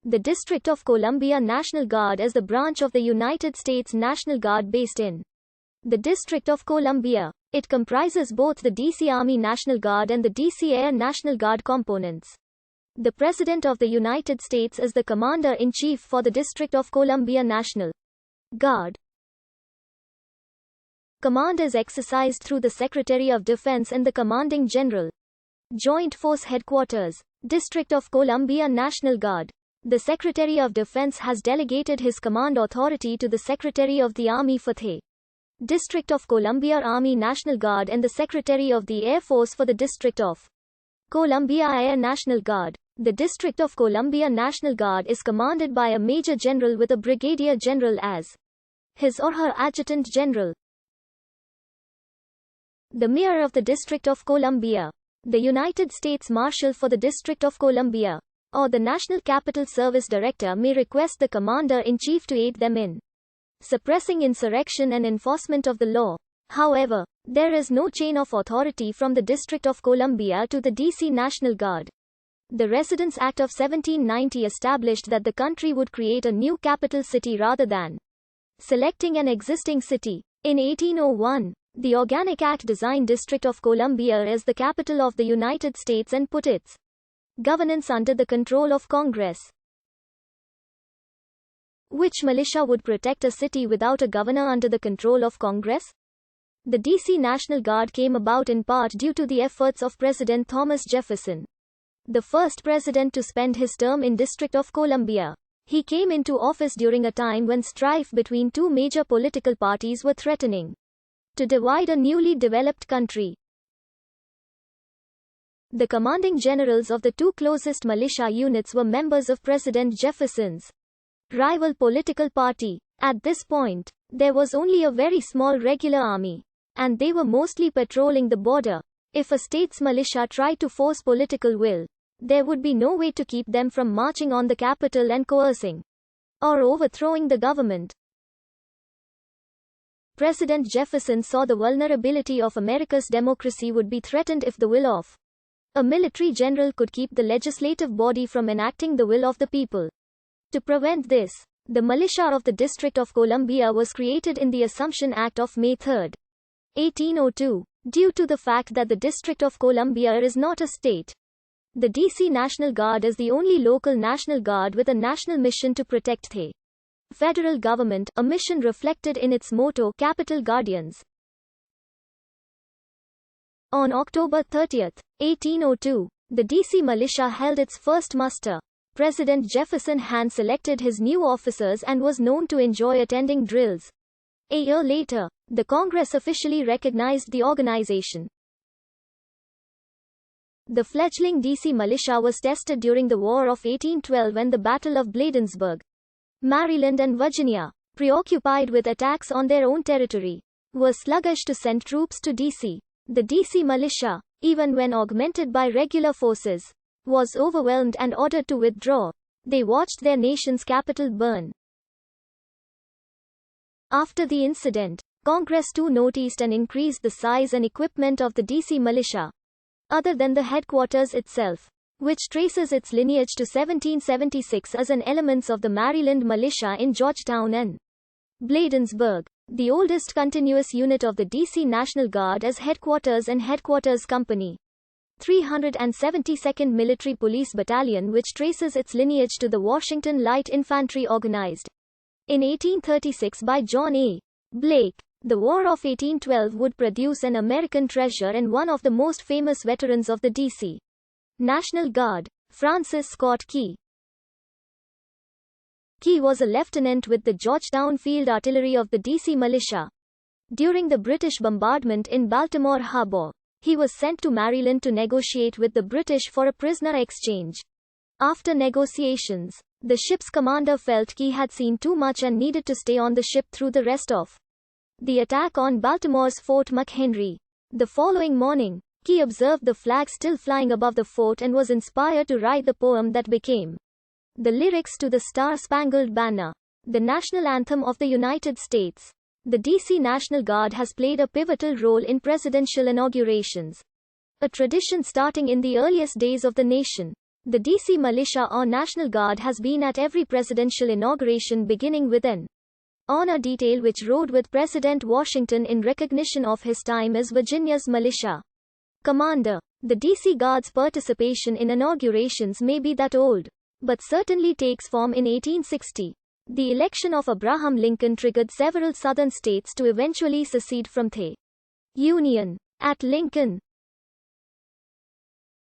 The District of Columbia National Guard is the branch of the United States National Guard based in the District of Columbia. It comprises both the D.C. Army National Guard and the D.C. Air National Guard components. The President of the United States is the Commander-in-Chief for the District of Columbia National Guard. Command is exercised through the Secretary of Defense and the Commanding General. Joint Force Headquarters, District of Columbia National Guard. The Secretary of Defense has delegated his command authority to the Secretary of the Army for the District of Columbia Army National Guard and the Secretary of the Air Force for the District of Columbia Air National Guard. The District of Columbia National Guard is commanded by a Major General with a Brigadier General as his or her Adjutant General. The Mayor of the District of Columbia, the United States Marshal for the District of Columbia, or the National Capital Service Director may request the Commander-in-Chief to aid them in suppressing insurrection and enforcement of the law. However, there is no chain of authority from the District of Columbia to the D.C. National Guard. The Residence Act of 1790 established that the country would create a new capital city rather than selecting an existing city. In 1801, the Organic Act designed District of Columbia as the capital of the United States and put its governance under the control of Congress. Which militia would protect a city without a governor under the control of Congress? The D.C. National Guard came about in part due to the efforts of President Thomas Jefferson, the first president to spend his term in District of Columbia. He came into office during a time when strife between two major political parties were threatening to divide a newly developed country. The commanding generals of the two closest militia units were members of President Jefferson's rival political party. At this point, there was only a very small regular army, and they were mostly patrolling the border. If a state's militia tried to force political will, there would be no way to keep them from marching on the Capitol and coercing or overthrowing the government. President Jefferson saw the vulnerability of America's democracy would be threatened if the will of a military general could keep the legislative body from enacting the will of the people. To prevent this, the militia of the District of Columbia was created in the Assumption Act of May 3, 1802. Due to the fact that the District of Columbia is not a state, the D.C. National Guard is the only local National Guard with a national mission to protect the federal government, a mission reflected in its motto, Capitol Guardians. On October 30, 1802, the D.C. militia held its first muster. President Jefferson hand-selected his new officers and was known to enjoy attending drills. A year later, the Congress officially recognized the organization. The fledgling D.C. militia was tested during the War of 1812 and the Battle of Bladensburg. Maryland and Virginia, preoccupied with attacks on their own territory, were sluggish to send troops to D.C. The D.C. militia, even when augmented by regular forces, was overwhelmed and ordered to withdraw. They watched their nation's capital burn. After the incident, Congress too noticed and increased the size and equipment of the D.C. militia. Other than the headquarters itself, which traces its lineage to 1776 as an elements of the Maryland militia in Georgetown and Bladensburg, the oldest continuous unit of the D.C. National Guard as headquarters and headquarters company. 372nd Military Police Battalion, which traces its lineage to the Washington Light Infantry organized in 1836 by John A. Blake. The War of 1812 would produce an American treasure and one of the most famous veterans of the D.C. National Guard, Francis Scott Key. Key was a lieutenant with the Georgetown Field Artillery of the D.C. militia. During the British bombardment in Baltimore Harbor, he was sent to Maryland to negotiate with the British for a prisoner exchange. After negotiations, the ship's commander felt Key had seen too much and needed to stay on the ship through the rest of the attack on Baltimore's Fort McHenry. The following morning, Key observed the flag still flying above the fort and was inspired to write the poem that became the lyrics to the Star-Spangled Banner, the national anthem of the United States. The D.C. National Guard has played a pivotal role in presidential inaugurations, a tradition starting in the earliest days of the nation. The DC Militia or National Guard has been at every presidential inauguration beginning with an honor detail which rode with President Washington in recognition of his time as Virginia's militia commander. The DC Guard's participation in inaugurations may be that old, but certainly takes form in 1860. The election of Abraham Lincoln triggered several southern states to eventually secede from the Union. At Lincoln,